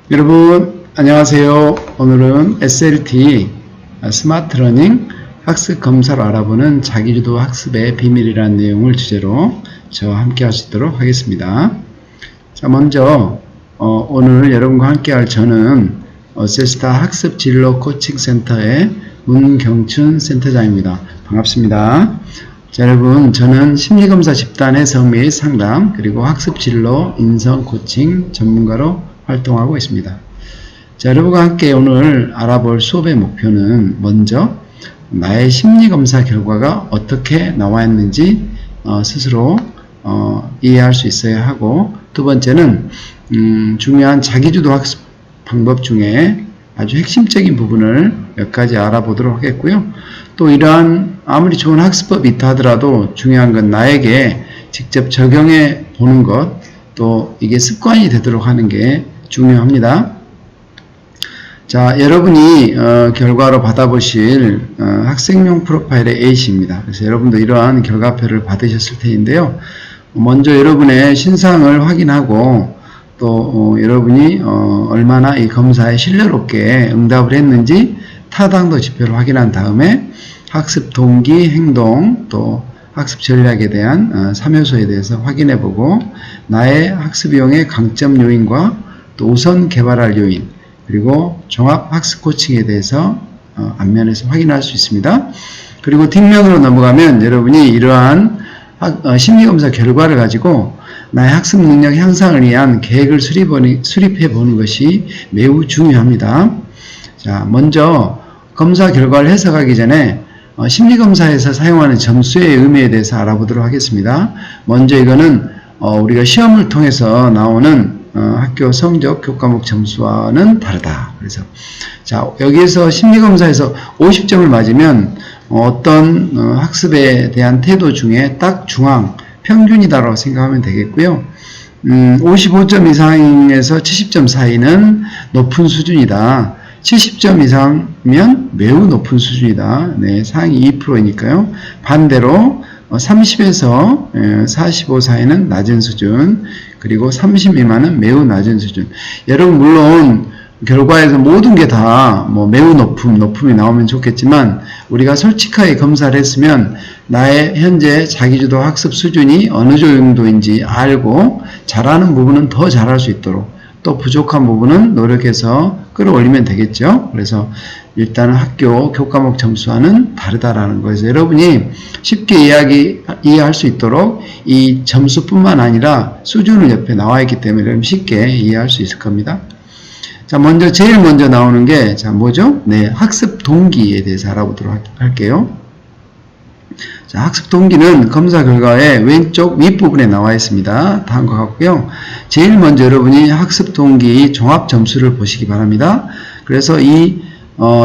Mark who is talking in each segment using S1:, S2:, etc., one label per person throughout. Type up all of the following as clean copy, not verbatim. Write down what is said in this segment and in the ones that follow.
S1: 여러분 안녕하세요. 오늘은 SLT 스마트러닝 학습 검사로 알아보는 자기주도 학습의 비밀이라는 내용을 주제로 저와 함께 할 수 있도록 하겠습니다. 자, 먼저 오늘 여러분과 함께 할 저는 어세스타 학습 진로 코칭 센터의 문경춘 센터장입니다. 반갑습니다. 자, 여러분, 저는 심리검사 집단 해석 및 상담, 그리고 학습 진로 인성 코칭 전문가로 활동하고 있습니다. 자, 여러분과 함께 오늘 알아볼 수업의 목표는 먼저 나의 심리검사 결과가 어떻게 나와 있는지 스스로 이해할 수 있어야 하고, 두 번째는 중요한 자기주도 학습 방법 중에 아주 핵심적인 부분을 몇 가지 알아보도록 하겠고요. 또 이러한 아무리 좋은 학습법이 있다 하더라도 중요한 건 나에게 직접 적용해 보는 것, 또 이게 습관이 되도록 하는 게 중요합니다. 자, 여러분이 결과로 받아보실 학생용 프로파일의 A씨입니다. 그래서 여러분도 이러한 결과표를 받으셨을 텐데요. 먼저 여러분의 신상을 확인하고 또 여러분이 얼마나 이 검사에 신뢰롭게 응답을 했는지 타당도 지표를 확인한 다음에 학습 동기, 행동, 또 학습 전략에 대한 3요소에 대해서 확인해보고 나의 학습용의 강점 요인과 또 우선 개발할 요인, 그리고 종합 학습 코칭에 대해서 앞면에서 확인할 수 있습니다. 그리고 뒷면으로 넘어가면 여러분이 이러한 심리검사 결과를 가지고 나의 학습 능력 향상을 위한 계획을 수립해 보는 것이 매우 중요합니다. 자, 먼저 검사 결과를 해석하기 전에 심리검사에서 사용하는 점수의 의미에 대해서 알아보도록 하겠습니다. 먼저 이거는 우리가 시험을 통해서 나오는 학교 성적 교과목 점수와는 다르다. 그래서 자, 여기에서 심리검사에서 50점을 맞으면 어떤 학습에 대한 태도 중에 딱 중앙 평균이다라고 생각하면 되겠고요. 55점 이상에서 70점 사이는 높은 수준이다. 70점 이상이면 매우 높은 수준이다. 네, 상위 2%니까요. 반대로 30에서 45 사이는 낮은 수준, 그리고 30 미만은 매우 낮은 수준. 여러분, 물론 결과에서 모든 게 다 매우 높음이 나오면 좋겠지만 우리가 솔직하게 검사를 했으면 나의 현재 자기주도 학습 수준이 어느 정도인지 알고 잘하는 부분은 더 잘할 수 있도록, 또 부족한 부분은 노력해서 끌어올리면 되겠죠. 그래서 일단은 학교 교과목 점수와는 다르다라는 거에서 여러분이 쉽게 이해할 수 있도록 이 점수뿐만 아니라 수준은 옆에 나와 있기 때문에 여러분 쉽게 이해할 수 있을 겁니다. 자, 제일 먼저 나오는 게, 자, 뭐죠? 네, 학습 동기에 대해서 알아보도록 할게요. 자, 학습 동기는 검사 결과의 왼쪽 윗부분에 나와 있습니다. 다음과 같고요. 제일 먼저 여러분이 학습 동기 종합 점수를 보시기 바랍니다. 그래서 이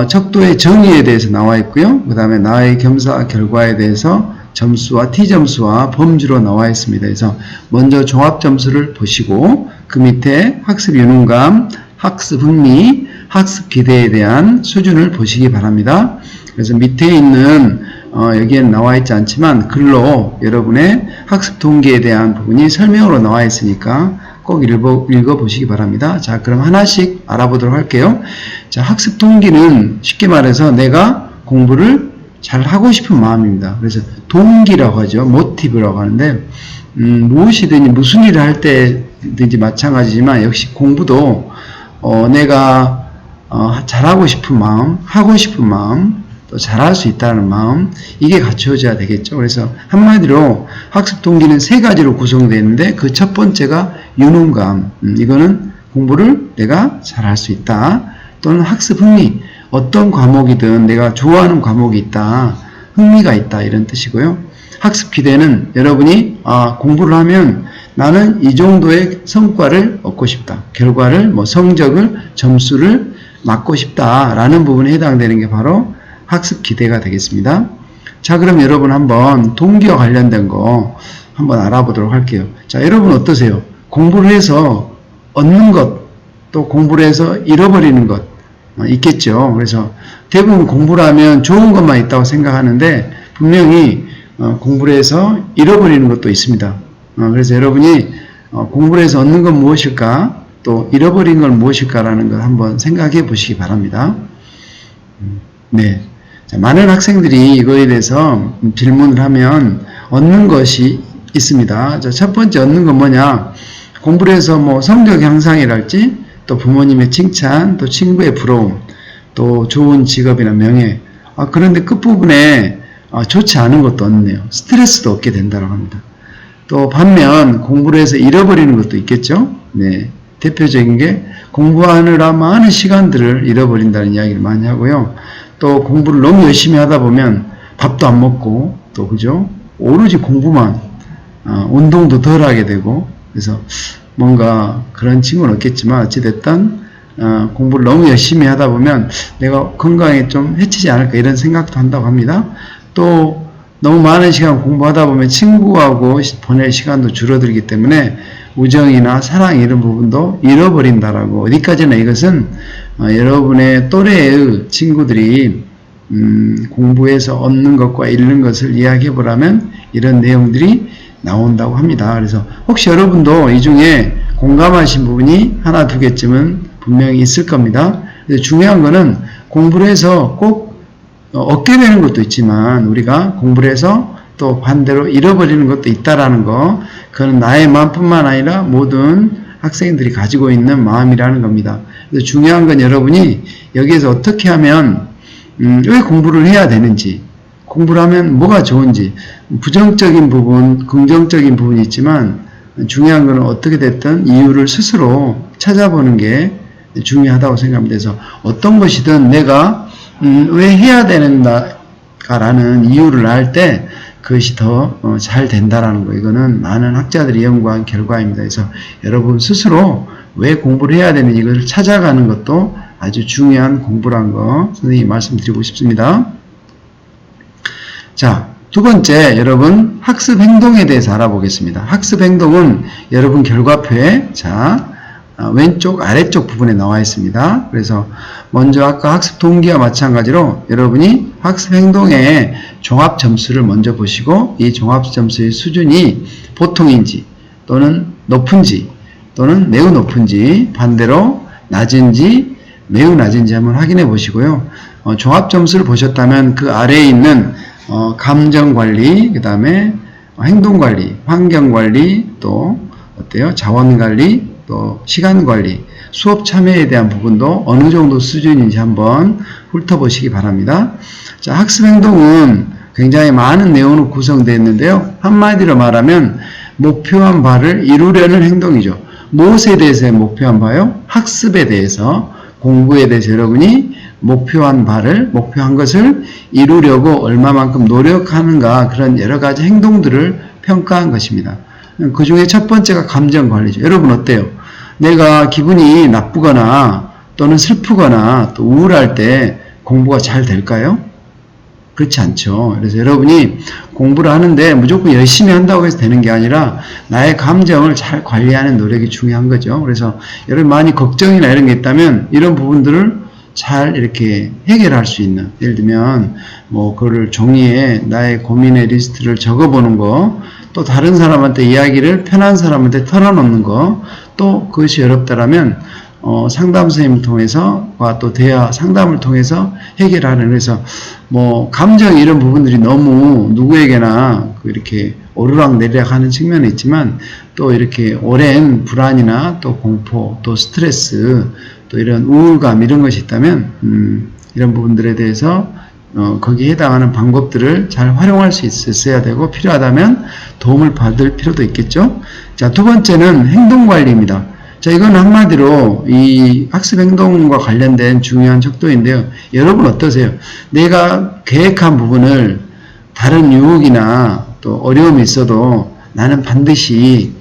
S1: 척도의 정의에 대해서 나와 있고요. 그 다음에 나의 검사 결과에 대해서 점수와 T점수와 범주로 나와 있습니다. 그래서 먼저 종합 점수를 보시고 그 밑에 학습 유능감, 학습 흥미, 학습 기대에 대한 수준을 보시기 바랍니다. 그래서 밑에 있는 여기에는 나와 있지 않지만 글로 여러분의 학습 동기에 대한 부분이 설명으로 나와 있으니까 꼭 읽어보시기 바랍니다. 자, 그럼 하나씩 알아보도록 할게요. 자, 학습 동기는 쉽게 말해서 내가 공부를 잘 하고 싶은 마음입니다. 그래서 동기라고 하죠. 모티브라고 하는데 무엇이든지 무슨 일을 할 때든지 마찬가지지만 역시 공부도 내가 잘하고 싶은 마음, 하고 싶은 마음, 또 잘할 수 있다는 마음, 이게 갖춰져야 되겠죠. 그래서 한마디로 학습 동기는 세 가지로 구성되어 있는데 그 첫 번째가 유능감, 이거는 공부를 내가 잘할 수 있다. 또는 학습 흥미, 어떤 과목이든 내가 좋아하는 과목이 있다, 흥미가 있다, 이런 뜻이고요. 학습 기대는 여러분이 공부를 하면 나는 이 정도의 성과를 얻고 싶다, 결과를 성적을 점수를 맞고 싶다라는 부분에 해당되는 게 바로 학습 기대가 되겠습니다. 자, 그럼 여러분 한번 동기와 관련된 거 한번 알아보도록 할게요. 자, 여러분 어떠세요? 공부를 해서 얻는 것, 또 공부를 해서 잃어버리는 것 있겠죠. 그래서 대부분 공부를 하면 좋은 것만 있다고 생각하는데 분명히 공부를 해서 잃어버리는 것도 있습니다. 그래서 여러분이 공부를 해서 얻는 건 무엇일까? 또 잃어버린 건 무엇일까라는 걸 한번 생각해 보시기 바랍니다. 네. 자, 많은 학생들이 이거에 대해서 질문을 하면 얻는 것이 있습니다. 자, 첫 번째 얻는 건 뭐냐? 공부를 해서 뭐 성적 향상이랄지, 또 부모님의 칭찬, 또 친구의 부러움, 또 좋은 직업이나 명예. 그런데 끝부분에 좋지 않은 것도 얻네요. 스트레스도 얻게 된다고 합니다. 또 반면 공부를 해서 잃어버리는 것도 있겠죠. 네. 대표적인 게 공부하느라 많은 시간들을 잃어버린다는 이야기를 많이 하고요. 또 공부를 너무 열심히 하다 보면 밥도 안 먹고 또 그죠? 오로지 공부만 운동도 덜 하게 되고 그래서 뭔가 그런 친구는 없겠지만 어찌됐든 공부를 너무 열심히 하다 보면 내가 건강에 좀 해치지 않을까 이런 생각도 한다고 합니다. 또 너무 많은 시간 공부하다 보면 친구하고 보낼 시간도 줄어들기 때문에 우정이나 사랑 이런 부분도 잃어버린다라고 어디까지나 이것은 여러분의 또래의 친구들이 공부해서 얻는 것과 잃는 것을 이야기해 보라면 이런 내용들이 나온다고 합니다. 그래서 혹시 여러분도 이 중에 공감하신 부분이 하나 두 개쯤은 분명히 있을 겁니다. 그래서 중요한 거는 공부를 해서 꼭 얻게 되는 것도 있지만 우리가 공부를 해서 또 반대로 잃어버리는 것도 있다라는 거, 그건 나의 마음뿐만 아니라 모든 학생들이 가지고 있는 마음이라는 겁니다. 그래서 중요한 건 여러분이 여기에서 어떻게 하면 왜 공부를 해야 되는지, 공부를 하면 뭐가 좋은지, 부정적인 부분, 긍정적인 부분이 있지만 중요한 건 어떻게 됐든 이유를 스스로 찾아보는 게 중요하다고 생각합니다. 그래서 어떤 것이든 내가 왜 해야 되는가라는 이유를 알 때 그것이 더 잘 된다라는 거. 이거는 많은 학자들이 연구한 결과입니다. 그래서 여러분 스스로 왜 공부를 해야 되는지 이것을 찾아가는 것도 아주 중요한 공부란 거 선생님이 말씀드리고 싶습니다. 자, 두 번째 여러분 학습 행동에 대해서 알아보겠습니다. 학습 행동은 여러분 결과표에 왼쪽 아래쪽 부분에 나와 있습니다. 그래서 먼저 아까 학습 동기와 마찬가지로 여러분이 학습 행동의 종합 점수를 먼저 보시고 이 종합 점수의 수준이 보통인지 또는 높은지 또는 매우 높은지 반대로 낮은지 매우 낮은지 한번 확인해 보시고요. 종합 점수를 보셨다면 그 아래에 있는 감정관리, 그 다음에 행동관리, 환경관리, 또 어때요? 자원관리, 또 시간관리, 수업 참여에 대한 부분도 어느 정도 수준인지 한번 훑어보시기 바랍니다. 자, 학습행동은 굉장히 많은 내용으로 구성되어 있는데요. 한마디로 말하면 목표한 바를 이루려는 행동이죠. 무엇에 대해서 목표한 바요? 학습에 대해서, 공부에 대해서 여러분이 목표한 것을 이루려고 얼마만큼 노력하는가 그런 여러 가지 행동들을 평가한 것입니다. 그 중에 첫 번째가 감정관리죠. 여러분 어때요? 내가 기분이 나쁘거나 또는 슬프거나 또 우울할 때 공부가 잘 될까요? 그렇지 않죠. 그래서 여러분이 공부를 하는데 무조건 열심히 한다고 해서 되는 게 아니라 나의 감정을 잘 관리하는 노력이 중요한 거죠. 그래서 여러분 많이 걱정이나 이런 게 있다면 이런 부분들을 잘 이렇게 해결할 수 있는, 예를 들면 그거를 종이에 나의 고민의 리스트를 적어보는 거, 또 다른 사람한테 이야기를 편한 사람한테 털어놓는 거, 또 그것이 어렵다라면 상담 선생님을 통해서 또 대화 상담을 통해서 해결하는, 그래서 감정 이런 부분들이 너무 누구에게나 이렇게 오르락내리락 하는 측면이 있지만 또 이렇게 오랜 불안이나 또 공포 또 스트레스 또 이런 우울감 이런 것이 있다면 이런 부분들에 대해서 거기에 해당하는 방법들을 잘 활용할 수 있어야 되고 필요하다면 도움을 받을 필요도 있겠죠. 자, 두 번째는 행동관리입니다. 자, 이건 한마디로 이 학습 행동과 관련된 중요한 척도인데요. 여러분 어떠세요? 내가 계획한 부분을 다른 유혹이나 또 어려움이 있어도 나는 반드시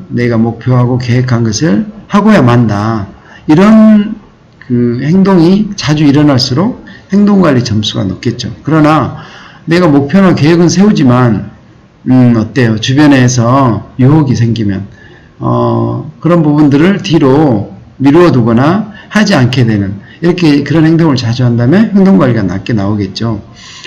S1: 내가 목표하고 계획한 것을 하고야 만다. 이런 그 행동이 자주 일어날수록 행동관리 점수가 높겠죠. 그러나 내가 목표나 계획은 세우지만 어때요? 주변에서 유혹이 생기면 그런 부분들을 뒤로 미루어 두거나 하지 않게 되는 이렇게 그런 행동을 자주 한다면 행동관리가 낮게 나오겠죠.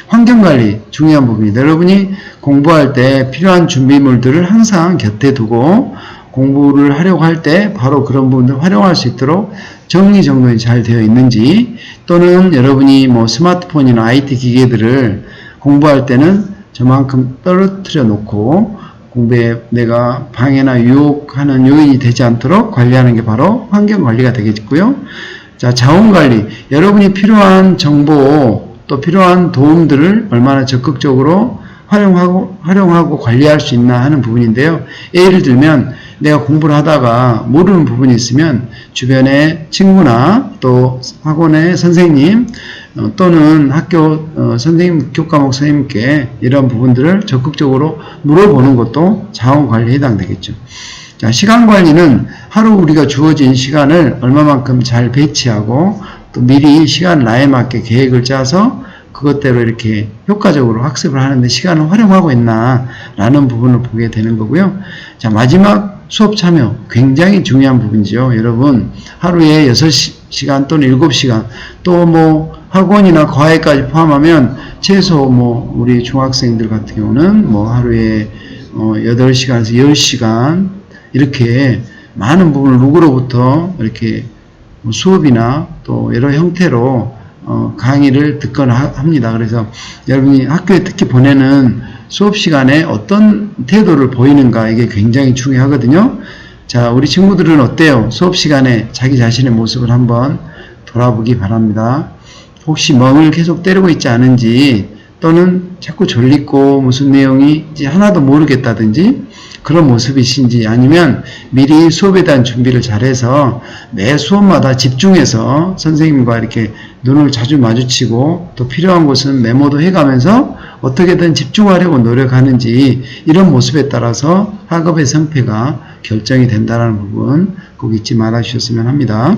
S1: 환경관리 중요한 부분입니다. 여러분이 공부할 때 필요한 준비물들을 항상 곁에 두고 공부를 하려고 할 때 바로 그런 부분들 활용할 수 있도록 정리정돈이 잘 되어 있는지, 또는 여러분이 뭐 스마트폰이나 IT 기계들을 공부할 때는 저만큼 떨어뜨려 놓고 공부에 내가 방해나 유혹하는 요인이 되지 않도록 관리하는 게 바로 환경 관리가 되겠고요. 자, 자원 관리. 여러분이 필요한 정보 또 필요한 도움들을 얼마나 적극적으로 활용하고 관리할 수 있나 하는 부분인데요. 예를 들면 내가 공부를 하다가 모르는 부분이 있으면 주변에 친구나 또 학원의 선생님 또는 학교 선생님, 교과목 선생님께 이런 부분들을 적극적으로 물어보는 것도 자원 관리에 해당되겠죠. 자, 시간 관리는 하루 우리가 주어진 시간을 얼마만큼 잘 배치하고 또 미리 시간 나에 맞게 계획을 짜서 그것대로 이렇게 효과적으로 학습을 하는데 시간을 활용하고 있나 라는 부분을 보게 되는 거고요. 자, 마지막 수업 참여 굉장히 중요한 부분이죠. 여러분 하루에 6시간 또는 7시간 또 뭐 학원이나 과외까지 포함하면 최소 뭐 우리 중학생들 같은 경우는 뭐 하루에 8시간에서 10시간 이렇게 많은 부분을 누구로부터 이렇게 수업이나 또 여러 형태로 강의를 듣거나 합니다. 그래서 여러분이 학교에 특히 보내는 수업 시간에 어떤 태도를 보이는가 이게 굉장히 중요하거든요. 자, 우리 친구들은 어때요? 수업 시간에 자기 자신의 모습을 한번 돌아보기 바랍니다. 혹시 멍을 계속 때리고 있지 않은지 또는 자꾸 졸리고 무슨 내용이 하나도 모르겠다든지 그런 모습이신지 아니면 미리 수업에 대한 준비를 잘해서 매 수업마다 집중해서 선생님과 이렇게 눈을 자주 마주치고 또 필요한 곳은 메모도 해가면서 어떻게든 집중하려고 노력하는지 이런 모습에 따라서 학업의 성패가 결정이 된다는 부분 꼭 잊지 말아 주셨으면 합니다.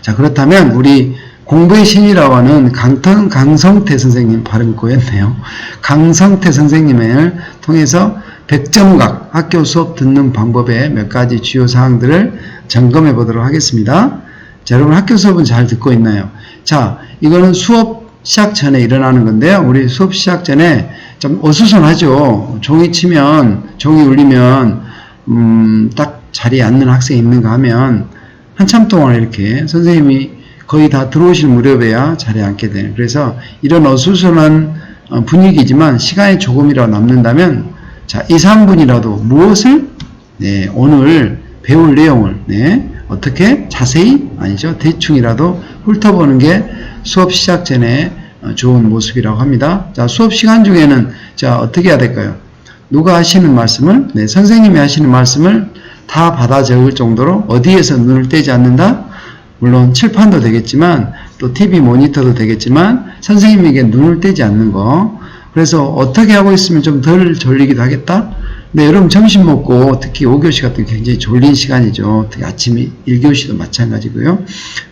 S1: 자, 그렇다면 우리 공부의 신이라고 하는 강성태 선생님 발음이 꼬였네요. 강성태 선생님을 통해서 백점각 학교 수업 듣는 방법의 몇 가지 주요 사항들을 점검해 보도록 하겠습니다. 자, 여러분 학교 수업은 잘 듣고 있나요? 자, 이거는 수업 시작 전에 일어나는 건데요. 우리 수업 시작 전에 좀 어수선하죠. 종이 울리면 딱 자리에 앉는 학생이 있는가 하면 한참 동안 이렇게 선생님이 거의 다 들어오실 무렵에야 자리에 앉게 되는, 그래서 이런 어수선한 분위기지만 시간이 조금이라도 남는다면 자, 2, 3분이라도 무엇을 오늘 배울 내용을 어떻게 자세히 아니죠, 대충이라도 훑어보는 게 수업 시작 전에 좋은 모습이라고 합니다. 자, 수업 시간 중에는 자, 어떻게 해야 될까요? 누가 하시는 말씀을 선생님이 하시는 말씀을 다 받아 적을 정도로 어디에서 눈을 떼지 않는다? 물론 칠판도 되겠지만 또 TV 모니터도 되겠지만 선생님에게 눈을 떼지 않는 거. 그래서 어떻게 하고 있으면 좀 덜 졸리기도 하겠다? 근데 여러분 점심 먹고 특히 5교시 같은 게 굉장히 졸린 시간이죠. 특히 아침 1교시도 마찬가지고요.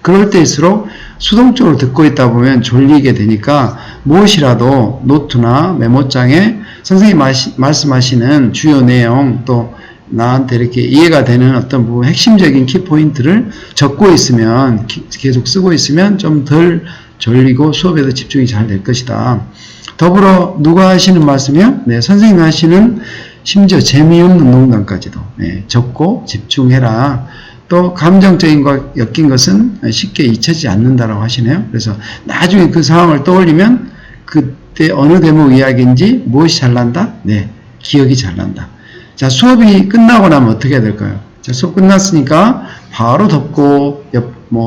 S1: 그럴 때일수록 수동적으로 듣고 있다 보면 졸리게 되니까 무엇이라도 노트나 메모장에 선생님 말씀하시는 주요 내용 또 나한테 이렇게 이해가 되는 어떤 부분 핵심적인 키포인트를 적고 있으면 계속 쓰고 있으면 좀 덜 졸리고 수업에도 집중이 잘 될 것이다. 더불어 누가 하시는 말씀이요? 선생님이 하시는 심지어 재미없는 농담까지도 적고 집중해라. 또 감정적인 것 엮인 것은 쉽게 잊혀지지 않는다라고 하시네요. 그래서 나중에 그 상황을 떠올리면 그때 어느 대목 이야기인지 무엇이 잘난다? 기억이 잘난다. 자, 수업이 끝나고 나면 어떻게 해야 될까요? 자, 수업 끝났으니까 바로 덮고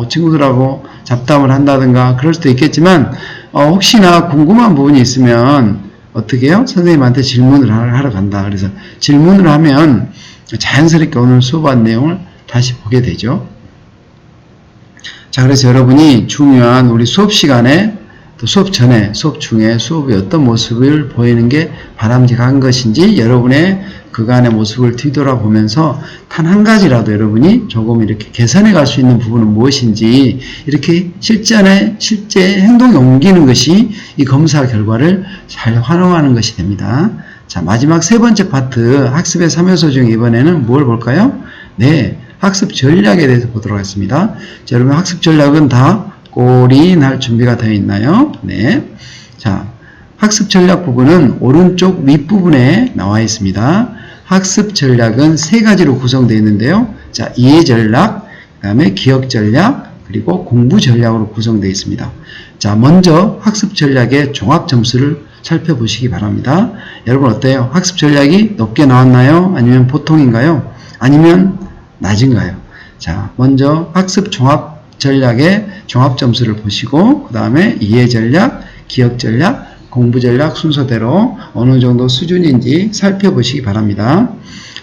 S1: 친구들하고 잡담을 한다든가 그럴 수도 있겠지만 혹시나 궁금한 부분이 있으면 어떻게 해요? 선생님한테 질문을 하러 간다. 그래서 질문을 하면 자연스럽게 오늘 수업한 내용을 다시 보게 되죠. 자, 그래서 여러분이 중요한 우리 수업 시간에 또 수업 전에, 수업 중에 수업의 어떤 모습을 보이는 게 바람직한 것인지 여러분의 그간의 모습을 뒤돌아보면서 단 한 가지라도 여러분이 조금 이렇게 개선해 갈 수 있는 부분은 무엇인지 이렇게 실제 행동에 옮기는 것이 이 검사 결과를 잘 활용하는 것이 됩니다. 자, 마지막 세 번째 파트 학습의 3요소 중 이번에는 뭘 볼까요? 학습 전략에 대해서 보도록 하겠습니다. 자, 여러분 학습 전략은 다 올인할 준비가 되어 있나요? 자, 학습 전략 부분은 오른쪽 윗부분에 나와 있습니다. 학습 전략은 세 가지로 구성되어 있는데요. 자, 이해 전략, 그 다음에 기억 전략, 그리고 공부 전략으로 구성되어 있습니다. 자, 먼저 학습 전략의 종합 점수를 살펴보시기 바랍니다. 여러분 어때요? 학습 전략이 높게 나왔나요? 아니면 보통인가요? 아니면 낮은가요? 자, 먼저 학습 종합 전략의 종합 점수를 보시고 그 다음에 이해 전략, 기억 전략, 공부 전략 순서대로 어느 정도 수준인지 살펴보시기 바랍니다.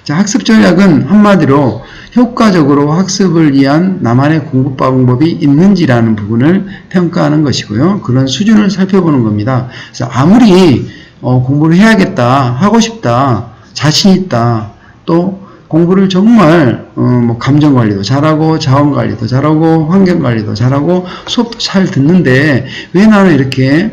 S1: 자, 학습 전략은 한마디로 효과적으로 학습을 위한 나만의 공부 방법이 있는지라는 부분을 평가하는 것이고요. 그런 수준을 살펴보는 겁니다. 그래서 아무리 공부를 해야겠다, 하고 싶다, 자신 있다, 또 공부를 정말 뭐 감정관리도 잘하고 자원관리도 잘하고 환경관리도 잘하고 수업도 잘 듣는데 왜 나는 이렇게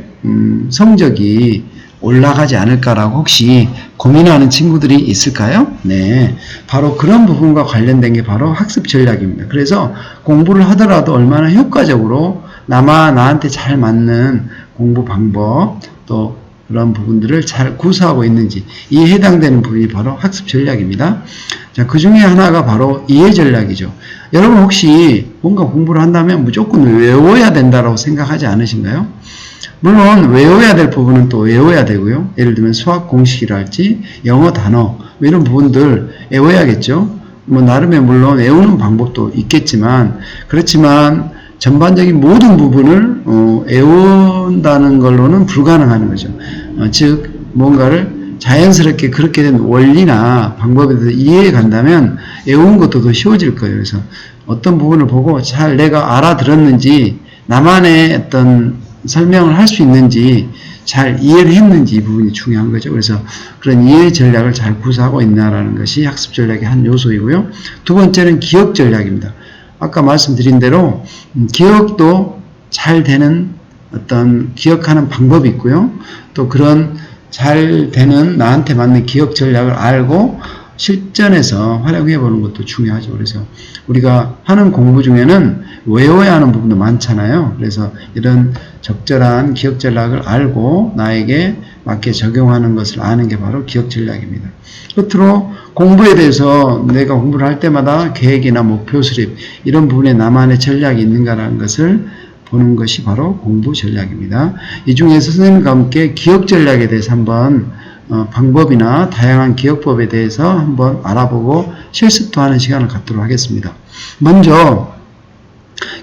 S1: 성적이 올라가지 않을까라고 혹시 고민하는 친구들이 있을까요? 네, 바로 그런 부분과 관련된 게 바로 학습 전략입니다. 그래서 공부를 하더라도 얼마나 효과적으로 나한테 잘 맞는 공부 방법 또 그런 부분들을 잘 구사하고 있는지 이에 해당되는 부분이 바로 학습 전략입니다. 자, 그 중에 하나가 바로 이해 전략이죠. 여러분 혹시 뭔가 공부를 한다면 무조건 외워야 된다고 생각하지 않으신가요? 물론 외워야 될 부분은 또 외워야 되고요. 예를 들면 수학 공식이랄지 영어 단어 이런 부분들 외워야겠죠. 뭐 나름의 물론 외우는 방법도 있겠지만 그렇지만 전반적인 모든 부분을 외운다는 걸로는 불가능한 거죠. 즉 뭔가를 자연스럽게 그렇게 된 원리나 방법에 대해서 이해해 간다면 외우는 것도 더 쉬워질 거예요. 그래서 어떤 부분을 보고 잘 내가 알아들었는지 나만의 어떤 설명을 할 수 있는지 잘 이해를 했는지 이 부분이 중요한 거죠. 그래서 그런 이해 전략을 잘 구사하고 있나라는 것이 학습 전략의 한 요소이고요. 두 번째는 기억 전략입니다. 아까 말씀드린 대로 기억도 잘 되는 어떤 기억하는 방법이 있고요. 또 그런 잘 되는 나한테 맞는 기억 전략을 알고 실전에서 활용해 보는 것도 중요하죠. 그래서 우리가 하는 공부 중에는 외워야 하는 부분도 많잖아요. 그래서 이런 적절한 기억 전략을 알고 나에게 맞게 적용하는 것을 아는 게 바로 기억 전략입니다. 끝으로 공부에 대해서 내가 공부를 할 때마다 계획이나 목표 수립 이런 부분에 나만의 전략이 있는가라는 것을 보는 것이 바로 공부 전략입니다. 이 중에서 선생님과 함께 기억 전략에 대해서 한번 방법이나 다양한 기억법에 대해서 한번 알아보고 실습도 하는 시간을 갖도록 하겠습니다. 먼저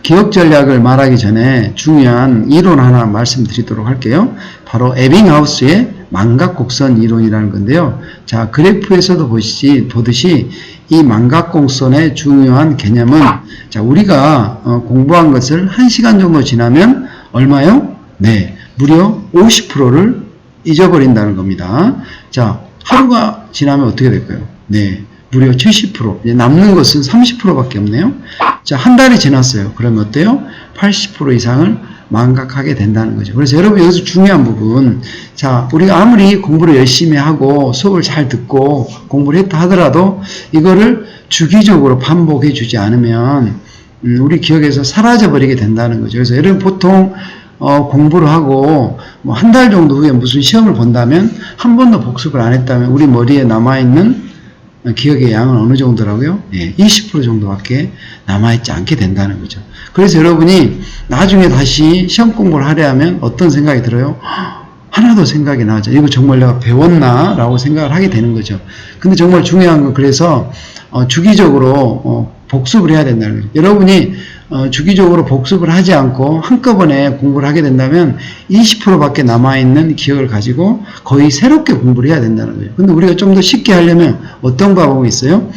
S1: 기억 전략을 말하기 전에 중요한 이론 하나 말씀드리도록 할게요. 바로 에빙하우스의 망각곡선 이론이라는 건데요. 자, 그래프에서도 보듯이 이 망각곡선의 중요한 개념은 자, 우리가 공부한 것을 1시간 정도 지나면 얼마요? 네, 무려 50%를 잊어버린다는 겁니다. 자, 하루가 지나면 어떻게 될까요? 네, 무려 70%. 이제 남는 것은 30%밖에 없네요. 자, 한 달이 지났어요. 그러면 어때요? 80% 이상을 망각하게 된다는 거죠. 그래서 여러분 여기서 중요한 부분, 자, 우리가 아무리 공부를 열심히 하고 수업을 잘 듣고 공부를 했다 하더라도 이거를 주기적으로 반복해 주지 않으면 우리 기억에서 사라져 버리게 된다는 거죠. 그래서 여러분 보통 공부를 하고 뭐 한 달 정도 후에 무슨 시험을 본다면 한 번도 복습을 안 했다면 우리 머리에 남아있는 기억의 양은 어느 정도라고요? 예, 20% 정도밖에 남아있지 않게 된다는 거죠. 그래서 여러분이 나중에 다시 시험 공부를 하려 하면 어떤 생각이 들어요? 하나도 생각이 나죠. 이거 정말 내가 배웠나? 라고 생각을 하게 되는 거죠. 근데 정말 중요한 건 그래서 주기적으로 복습을 해야 된다는 거죠. 여러분이 주기적으로 복습을 하지 않고 한꺼번에 공부를 하게 된다면 20%밖에 남아있는 기억을 가지고 거의 새롭게 공부를 해야 된다는 거죠. 근데 우리가 좀 더 쉽게 하려면 어떤 방법이 있어요?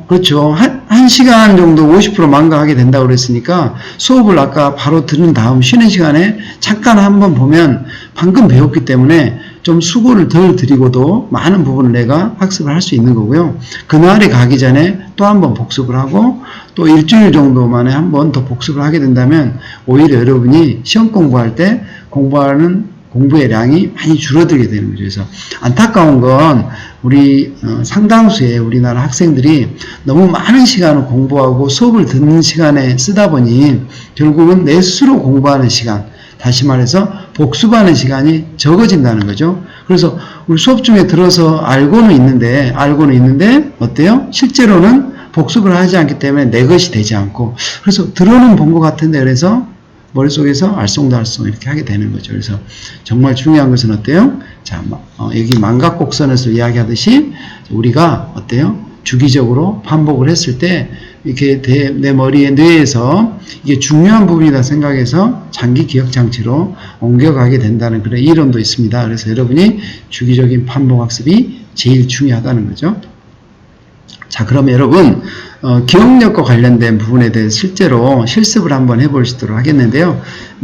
S1: 그렇죠. 한 시간 정도 50% 망각하게 된다고 그랬으니까 수업을 아까 바로 들은 다음 쉬는 시간에 잠깐 한번 보면 방금 배웠기 때문에 좀 수고를 덜 들이고도 많은 부분을 내가 학습을 할 수 있는 거고요. 그날에 가기 전에 또 한번 복습을 하고 또 일주일 정도 만에 한 번 더 복습을 하게 된다면 오히려 여러분이 시험 공부할 때 공부의 량이 많이 줄어들게 되는 거죠. 그래서 안타까운 건 우리 상당수의 우리나라 학생들이 너무 많은 시간을 공부하고 수업을 듣는 시간에 쓰다 보니 결국은 내 스스로 공부하는 시간, 다시 말해서 복습하는 시간이 적어진다는 거죠. 그래서 우리 수업 중에 들어서 알고는 있는데 어때요? 실제로는 복습을 하지 않기 때문에 내 것이 되지 않고, 그래서 들어는 본 것 같은데, 그래서 머릿속에서 알쏭달쏭 이렇게 하게 되는 거죠. 그래서 정말 중요한 것은 어때요? 자, 여기 망각곡선에서 이야기하듯이 우리가 어때요? 주기적으로 반복을 했을 때 이렇게 내 머리에 뇌에서 이게 중요한 부분이다 생각해서 장기 기억 장치로 옮겨가게 된다는 그런 이론도 있습니다. 그래서 여러분이 주기적인 반복 학습이 제일 중요하다는 거죠. 자, 그러면 여러분 기억력과 관련된 부분에 대해 실제로 실습을 한번 해볼 수 있도록 하겠는데요.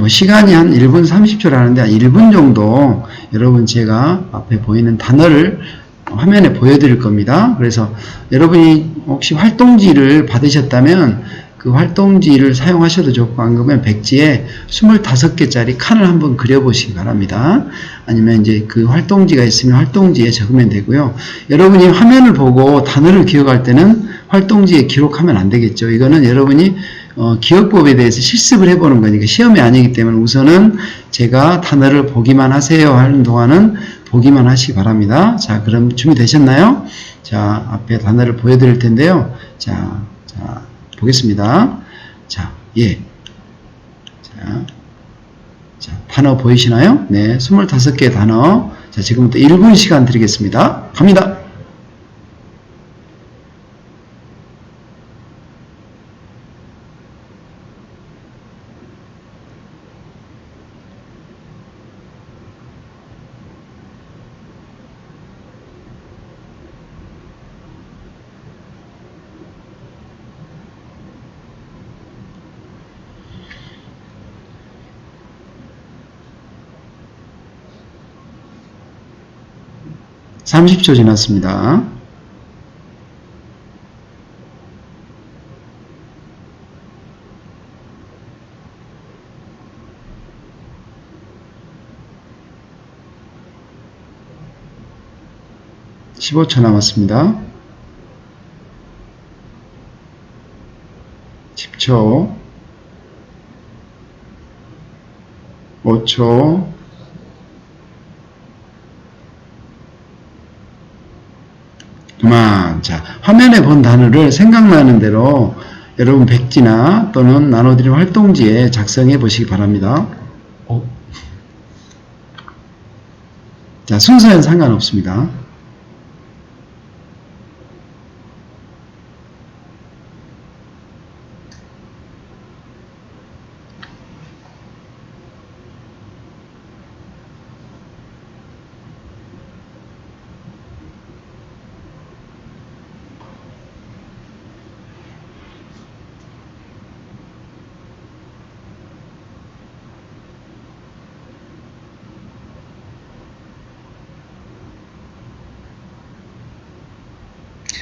S1: 시간이 한 1분 30초라는데 한 1분 정도 여러분 제가 앞에 보이는 단어를 화면에 보여드릴 겁니다. 그래서 여러분이 혹시 활동지를 받으셨다면 그 활동지를 사용하셔도 좋고, 안 그러면 백지에 25개짜리 칸을 한번 그려보시기 바랍니다. 아니면 이제 그 활동지가 있으면 활동지에 적으면 되고요. 여러분이 화면을 보고 단어를 기억할 때는 활동지에 기록하면 안 되겠죠. 이거는 여러분이 기억법에 대해서 실습을 해보는 거니까 시험이 아니기 때문에 우선은 제가 단어를 보기만 하세요 하는 동안은 보기만 하시기 바랍니다. 자, 그럼 준비되셨나요? 자, 앞에 단어를 보여드릴 텐데요. 자, 보겠습니다. 자, 예. 자, 단어 보이시나요? 네, 25개의 단어. 자, 지금부터 1분 시간 드리겠습니다. 갑니다. (30초) 지났습니다. (15초) 남았습니다. 10초, 5초, 그만. 자, 화면에 본 단어를 생각나는 대로 여러분 백지나 또는 나눠드린 활동지에 작성해 보시기 바랍니다. 자, 순서엔 상관없습니다.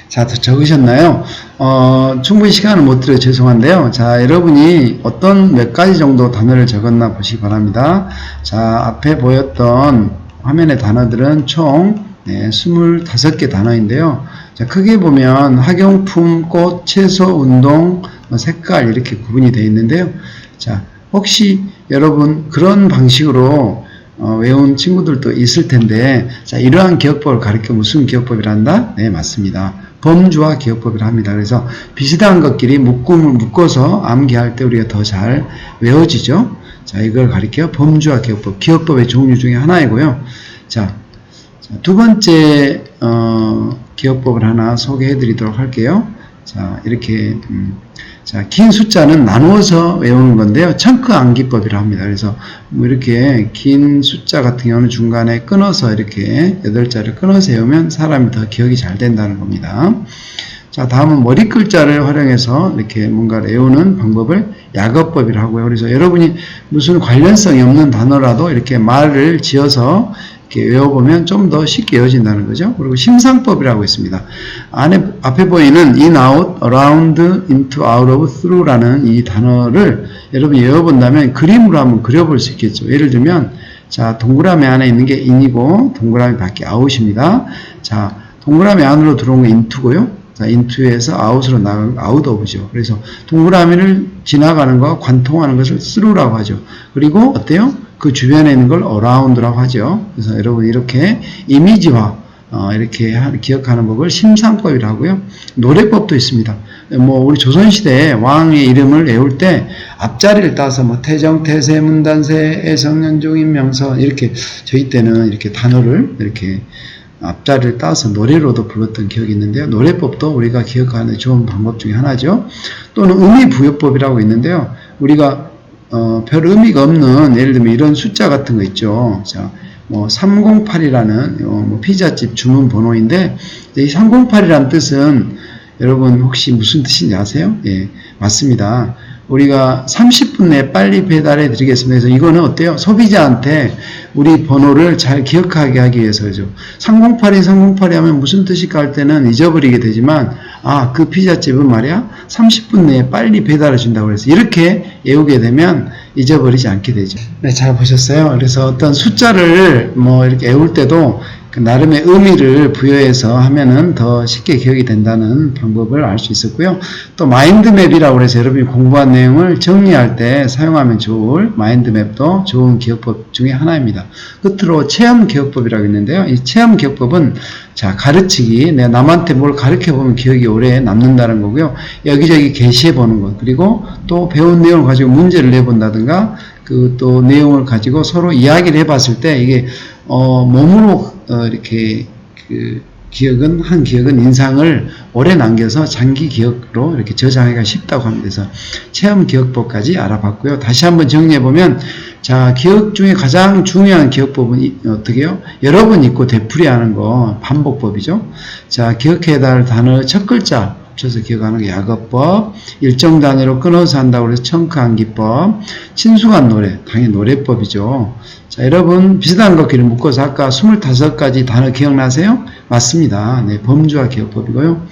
S1: 자, 적으셨나요? 충분히 시간을 못 드려 죄송한데요. 자, 여러분이 어떤 몇 가지 정도 단어를 적었나 보시기 바랍니다. 자, 앞에 보였던 화면의 단어들은 총 25개 단어인데요. 자, 크게 보면 학용품, 꽃, 채소, 운동, 색깔 이렇게 구분이 되어 있는데요. 자, 혹시 여러분 그런 방식으로 외운 친구들도 있을 텐데, 자, 이러한 기억법을 가르쳐 무슨 기억법이란다? 네, 맞습니다. 범주화 기억법이라 합니다. 그래서 비슷한 것끼리 묶어서 암기할 때 우리가 더 잘 외워지죠. 자, 이걸 가리켜 범주화 기억법, 기억법의 종류 중에 하나이고요. 자, 두 번째 기억법을 하나 소개해 드리도록 할게요. 자, 이렇게 자, 긴 숫자는 나누어서 외우는 건데요. 청크 암기법이라 합니다. 그래서 이렇게 긴 숫자 같은 경우는 중간에 끊어서 이렇게 8자를 끊어서 외우면 사람이 더 기억이 잘 된다는 겁니다. 자, 다음은 머리 글자를 활용해서 이렇게 뭔가를 외우는 방법을 약어법이라 하고요. 그래서 여러분이 무슨 관련성이 없는 단어라도 이렇게 말을 지어서 이렇게 외워보면 좀 더 쉽게 외워진다는 거죠. 그리고 심상법이라고 있습니다. 앞에 보이는 in, out, around, into, out of, through라는 이 단어를 여러분이 외워본다면 그림으로 한번 그려볼 수 있겠죠. 예를 들면, 자, 동그라미 안에 있는 게 in이고, 동그라미 밖에 out입니다. 자, 동그라미 안으로 들어온 게 into고요. 자, into에서 out으로 나가는 out of죠. 그래서 동그라미를 지나가는 것과 관통하는 것을 through라고 하죠. 그리고 어때요? 그 주변에 있는 걸 어라운드라고 하죠. 그래서 여러분 이렇게 이미지화 이렇게 기억하는 법을 심상법이라고 하고요. 노래법도 있습니다. 뭐 우리 조선시대에 왕의 이름을 외울 때 앞자리를 따서 뭐 태정, 태세, 문단세, 애성년종, 임명서 이렇게 저희 때는 이렇게 단어를 이렇게 앞자리를 따서 노래로도 불렀던 기억이 있는데요. 노래법도 우리가 기억하는 좋은 방법 중에 하나죠. 또는 의미부여법이라고 있는데요. 우리가 별 의미가 없는 예를 들면 이런 숫자 같은 거 있죠. 자, 뭐 308이라는 뭐 피자집 주문 번호인데 이 308이라는 뜻은 여러분 혹시 무슨 뜻인지 아세요? 예, 맞습니다. 우리가 30분 내에 빨리 배달해 드리겠습니다. 그래서 이거는 어때요? 소비자한테 우리 번호를 잘 기억하게 하기 위해서죠. 308이 하면 무슨 뜻일까 할 때는 잊어버리게 되지만 그 피자집은 말이야 30분 내에 빨리 배달해 준다고 해서 이렇게 외우게 되면 잊어버리지 않게 되죠. 네, 잘 보셨어요? 그래서 어떤 숫자를 뭐 이렇게 외울 때도 그 나름의 의미를 부여해서 하면은 더 쉽게 기억이 된다는 방법을 알 수 있었고요. 또 마인드맵이라고 해서 여러분이 공부한 내용을 정리할 때 사용하면 좋을 마인드맵도 좋은 기억법 중에 하나입니다. 끝으로 체험기억법이라고 있는데요. 이 체험기억법은 자, 가르치기, 내가 남한테 뭘 가르쳐보면 기억이 오래 남는다는 거고요. 여기저기 게시해보는 것, 그리고 또 배운 내용을 가지고 문제를 내본다든가 그 또 내용을 가지고 서로 이야기를 해봤을 때 이게 몸으로 이렇게 한 기억은 인상을 오래 남겨서 장기 기억으로 이렇게 저장하기가 쉽다고 합니다. 그래서 체험 기억법까지 알아봤고요. 다시 한번 정리해보면, 자, 기억 중에 가장 중요한 기억법은 어떻게요? 여러 번 읽고 되풀이하는 거, 반복법이죠. 자, 기억해야 할 단어 첫 글자 합쳐서 기억하는 게 약어법, 일정 단위로 끊어서 한다고 해서 청크암기법, 친숙한 노래, 당연히 노래법이죠. 자, 여러분 비슷한 것끼리 묶어서 아까 25가지 단어 기억나세요? 맞습니다. 네, 범주화 기억법이고요.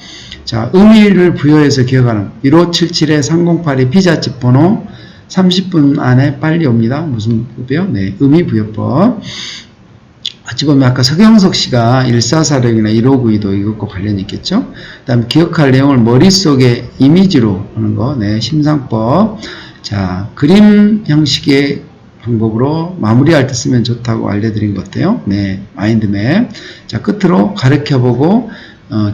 S1: 자, 의미를 부여해서 기억하는 1577-3082 피자집 번호 30분 안에 빨리 옵니다. 무슨 법이요? 네, 의미부여법. 어찌 보면 아까 서경석 씨가 1446이나 1592도 이것과 관련이 있겠죠. 그 다음에 기억할 내용을 머릿속에 이미지로 하는 거, 네, 심상법. 자, 그림 형식의 방법으로 마무리할 때 쓰면 좋다고 알려드린 것 같아요. 네, 마인드맵. 자, 끝으로 가르쳐보고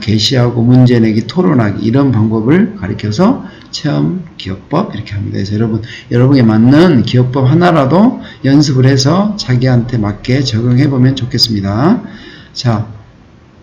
S1: 게시하고 문제 내기, 토론하기 이런 방법을 가르쳐서 체험 기억법 이렇게 합니다. 그래서 여러분에 맞는 기억법 하나라도 연습을 해서 자기한테 맞게 적용해 보면 좋겠습니다. 자,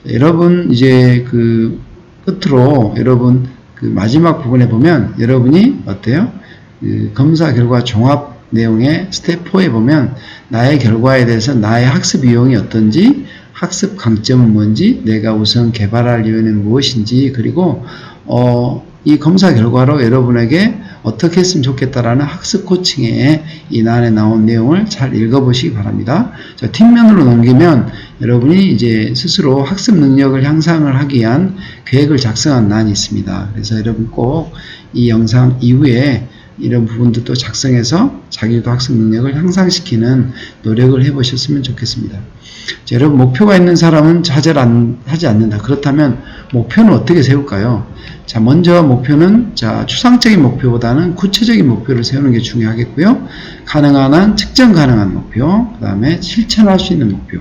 S1: 여러분 이제 그 끝으로 여러분 그 마지막 부분에 보면 여러분이 어때요? 그 검사 결과 종합 내용의 스텝 4에 보면 나의 결과에 대해서 나의 학습 유형이 어떤지, 학습 강점은 뭔지, 내가 우선 개발할 이유는 무엇인지, 그리고 이 검사 결과로 여러분에게 어떻게 했으면 좋겠다라는 학습 코칭에 이 난에 나온 내용을 잘 읽어보시기 바랍니다. 자, 뒷면으로 넘기면 여러분이 이제 스스로 학습 능력을 향상을 하기 위한 계획을 작성한 난이 있습니다. 그래서 여러분 꼭 이 영상 이후에 이런 부분들도 작성해서 자기도 학습 능력을 향상시키는 노력을 해보셨으면 좋겠습니다. 자, 여러분 목표가 있는 사람은 좌절하지 않는다. 그렇다면 목표는 어떻게 세울까요? 자, 먼저 목표는 자, 추상적인 목표보다는 구체적인 목표를 세우는 게 중요하겠고요. 가능한 한 측정 가능한 목표, 그 다음에 실천할 수 있는 목표,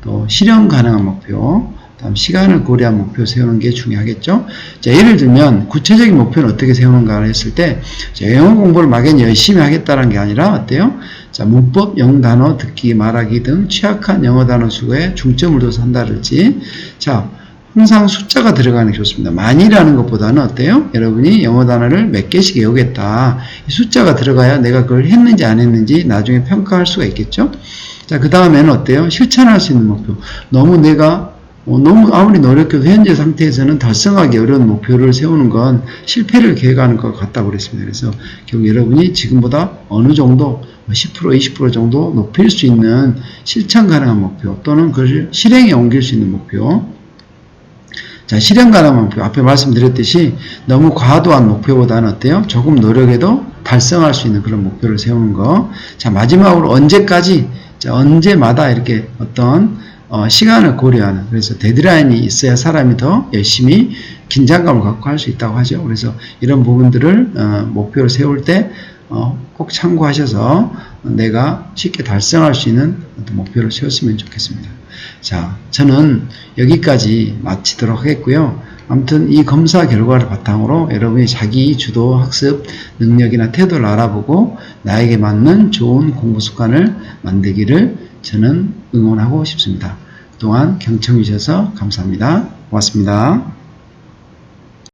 S1: 또 실현 가능한 목표, 다음 시간을 고려한 목표 세우는 게 중요하겠죠. 자, 예를 들면 구체적인 목표는 어떻게 세우는가 했을 때 자, 영어 공부를 막연히 열심히 하겠다는 게 아니라 어때요? 자, 문법, 영단어, 듣기, 말하기 등 취약한 영어 단어 수에 중점을 둬서 한다든지 자, 항상 숫자가 들어가는 게 좋습니다. 많이라는 것보다는 어때요? 여러분이 영어 단어를 몇 개씩 외우겠다. 이 숫자가 들어가야 내가 그걸 했는지 안 했는지 나중에 평가할 수가 있겠죠. 자, 그 다음에는 어때요? 실천할 수 있는 목표. 너무 아무리 노력해도 현재 상태에서는 달성하기 어려운 목표를 세우는 건 실패를 계획하는 것 같다고 그랬습니다. 그래서 결국 여러분이 지금보다 어느 정도 10%, 20% 정도 높일 수 있는 실천 가능한 목표 또는 그것을 실행에 옮길 수 있는 목표. 자, 실현 가능한 목표. 앞에 말씀드렸듯이 너무 과도한 목표보다는 어때요? 조금 노력해도 달성할 수 있는 그런 목표를 세우는 거. 자, 마지막으로 언제까지, 자, 언제마다 이렇게 어떤 시간을 고려하는, 그래서 데드라인이 있어야 사람이 더 열심히 긴장감을 갖고 할 수 있다고 하죠. 그래서 이런 부분들을 목표를 세울 때 꼭 참고하셔서 내가 쉽게 달성할 수 있는 어떤 목표를 세웠으면 좋겠습니다. 자, 저는 여기까지 마치도록 하겠고요. 아무튼 이 검사 결과를 바탕으로 여러분이 자기 주도 학습 능력이나 태도를 알아보고 나에게 맞는 좋은 공부 습관을 만들기를 저는 응원하고 싶습니다. 그동안 경청해 주셔서 감사합니다. 고맙습니다.